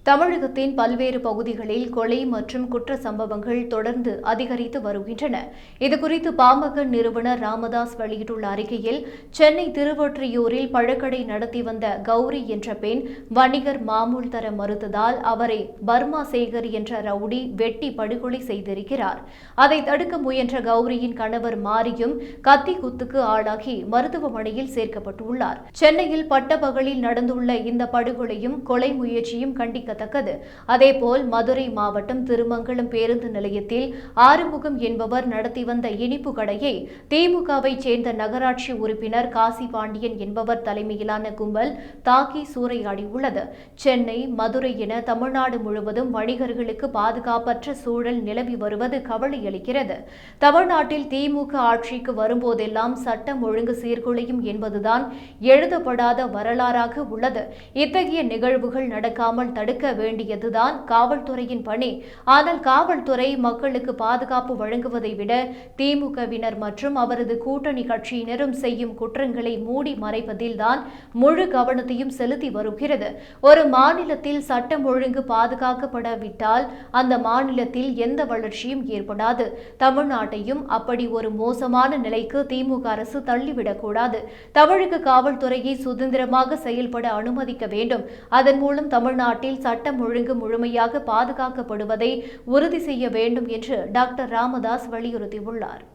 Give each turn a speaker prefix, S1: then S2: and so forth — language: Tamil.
S1: தமிழகத்தின் பல்வேறு பகுதிகளில் கொலை மற்றும் குற்ற சம்பவங்கள் தொடர்ந்து அதிகரித்து வருகின்றன. இதுகுறித்து பாமக நிறுவனர் ராமதாஸ் வெளியிட்டுள்ள அறிக்கையில், சென்னை திருவொற்றியூரில் பழக்கடை நடத்தி வந்த கௌரி என்ற பெண் வணிகர் மாமூல் தர மறுத்ததால் அவரை பர்மா சேகர் என்ற ரவுடி வெட்டி படுகொலை செய்திருக்கிறார். அதை தடுக்க முயன்ற கௌரியின் கணவர் மாரியும் கத்தி குத்துக்கு ஆளாகி மருத்துவமனையில் சேர்க்கப்பட்டுள்ளார். சென்னையில் பட்டப்பகலில் நடந்துள்ள இந்த படுகொலையும் கொலை முயற்சியும் கண்டிக்க அதேபோல் மதுரை மாவட்டம் திருமங்கலம் பேருந்து நிலையத்தில் ஆறுமுகம் என்பவர் நடத்தி வந்த இனிப்பு கடையை திமுகவை சேர்ந்த நகராட்சி உறுப்பினர் காசி பாண்டியன் என்பவர் தலைமையிலான கும்பல் தாக்கி சூறையாடியுள்ளது. சென்னை, மதுரை என தமிழ்நாடு முழுவதும் வணிகர்களுக்கு பாதுகாப்பற்ற சூழல் நிலவி வருவது கவலையளிக்கிறது. தமிழ்நாட்டில் திமுக ஆட்சிக்கு வரும்போதெல்லாம் சட்டம் ஒழுங்கு சீர்குலையும் என்பதுதான் எழுதப்படாத வரலாறாக உள்ளது. இத்தகைய நிகழ்வுகள் நடக்காமல் தடுக்க வேண்டியதுதான் காவல்துறையின் பணி. ஆனால் காவல்துறை மக்களுக்கு பாதுகாப்பு வழங்குவதை விட திமுகவினர் மற்றும் அவரது கூட்டணி கட்சியினரும் செய்யும் குற்றங்களை மூடி மறைப்பதில்தான் முழு கவனத்தையும் செலுத்தி வருகிறது. ஒரு மாநிலத்தில் சட்டம் ஒழுங்கு பாதுகாக்கப்படாவிட்டால் அந்த மாநிலத்தில் எந்த வளர்ச்சியும் ஏற்படாது. தமிழ்நாட்டையும் அப்படி ஒரு மோசமான நிலைக்கு திமுக அரசு தள்ளிவிடக்கூடாது. தமிழக காவல்துறையை சுதந்திரமாக செயல்பட அனுமதிக்க வேண்டும். அதன் மூலம் தமிழ்நாட்டில் சட்டம் ஒழுங்கு முழுமையாக பாதுகாக்கப்படுவதை உறுதி செய்ய வேண்டும் என்று டாக்டர் ராமதாஸ் வலியுறுத்தியுள்ளார்.